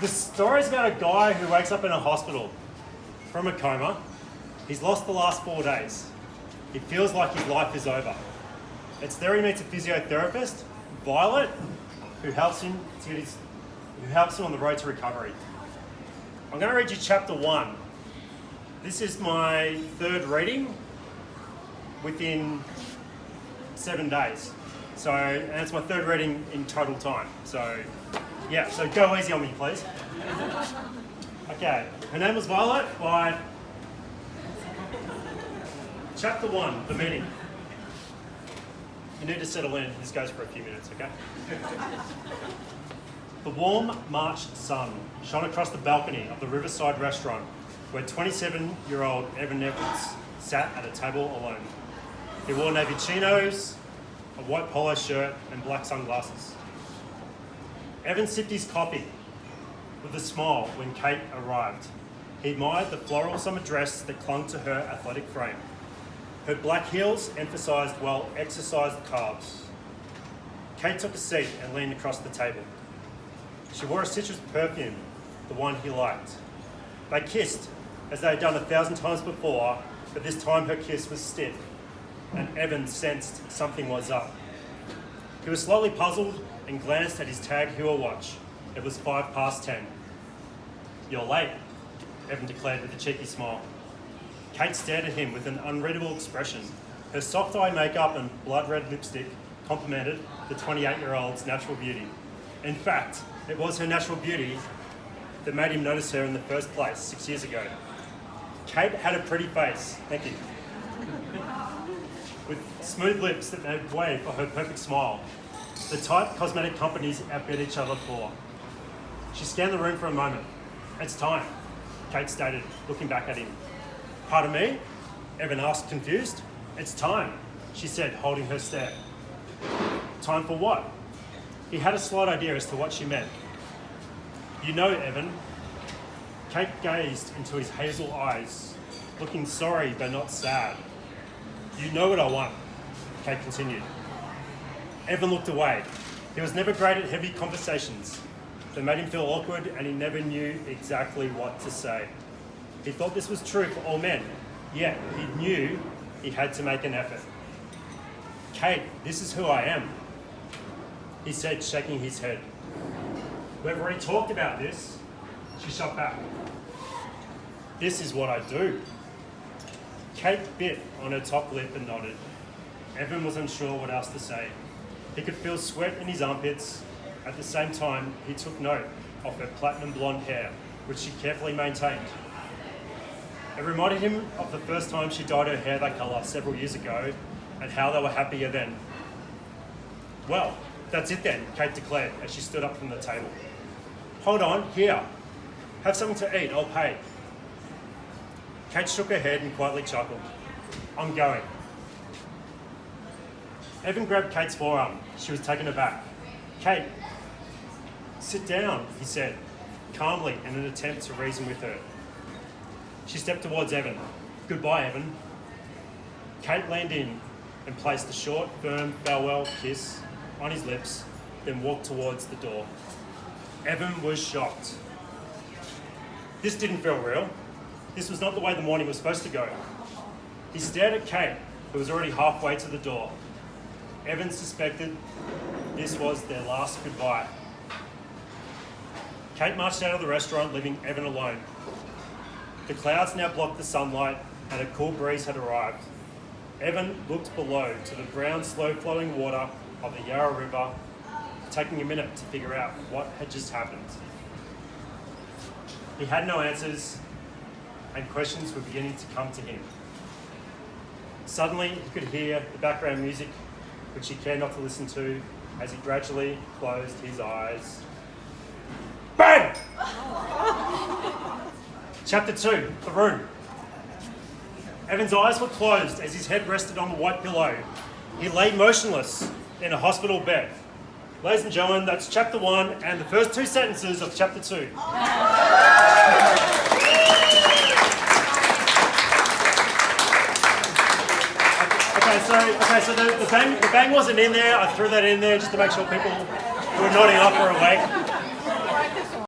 The story's about a guy who wakes up in a hospital from a coma. He's lost the last 4 days. He feels like his life is over. It's there he meets a physiotherapist, Violet, who helps him on the road to recovery. I'm going to read you chapter 1. This is my third reading within 7 days. And it's my third reading in total time. So go easy on me, please. Okay, her name was Violet by chapter 1, the meeting. You need to settle in. This goes for a few minutes, okay? The warm March sun shone across the balcony of the Riverside restaurant where 27-year-old Evan Edwards sat at a table alone. He wore navy chinos, a white polo shirt and black sunglasses. Evan sipped his coffee with a smile when Kate arrived. He admired the floral summer dress that clung to her athletic frame. Her black heels emphasised well-exercised calves. Kate took a seat and leaned across the table. She wore a citrus perfume, the one he liked. They kissed, as they had done 1,000 times before, but this time her kiss was stiff, and Evan sensed something was up. He was slightly puzzled and glanced at his Tag Heuer watch. It was 10:05. "You're late," Evan declared with a cheeky smile. Kate stared at him with an unreadable expression. Her soft eye makeup and blood-red lipstick complemented the 28-year-old's natural beauty. In fact, it was her natural beauty that made him notice her in the first place 6 years ago. Kate had a pretty face, thank you, with smooth lips that made way for her perfect smile. The type cosmetic companies outbid each other for. She scanned the room for a moment. "It's time," Kate stated, looking back at him. "Pardon me?" Evan asked, confused. "It's time," she said, holding her stare. "Time for what?" He had a slight idea as to what she meant. "You know, Evan." Kate gazed into his hazel eyes, looking sorry but not sad. "You know what I want," Kate continued. Evan looked away. He was never great at heavy conversations. They made him feel awkward and he never knew exactly what to say. He thought this was true for all men, yet he knew he had to make an effort. "Kate, this is who I am," he said, shaking his head. "We've already talked about this," she shot back. "This is what I do." Kate bit on her top lip and nodded. Evan was unsure what else to say. He could feel sweat in his armpits. At the same time, he took note of her platinum blonde hair, which she carefully maintained. It reminded him of the first time she dyed her hair that colour several years ago and how they were happier then. "Well, that's it then," Kate declared as she stood up from the table. "Hold on, here. Have something to eat, I'll pay." Kate shook her head and quietly chuckled. "I'm going." Evan grabbed Kate's forearm. She was taken aback. "Kate, sit down," he said, calmly in an attempt to reason with her. She stepped towards Evan. "Goodbye, Evan." Kate leaned in and placed a short, firm farewell kiss on his lips, then walked towards the door. Evan was shocked. This didn't feel real. This was not the way the morning was supposed to go. He stared at Kate, who was already halfway to the door. Evan suspected this was their last goodbye. Kate marched out of the restaurant, leaving Evan alone. The clouds now blocked the sunlight and a cool breeze had arrived. Evan looked below to the brown, slow-flowing water of the Yarra River, taking a minute to figure out what had just happened. He had no answers, and questions were beginning to come to him. Suddenly, he could hear the background music, which he cared not to listen to, as he gradually closed his eyes. Bang! Chapter 2, The Room. Evan's eyes were closed as his head rested on the white pillow. He lay motionless in a hospital bed. Ladies and gentlemen, that's chapter 1 and the first 2 sentences of chapter 2. So the bang wasn't in there. I threw that in there just to make sure people who were nodding off were awake.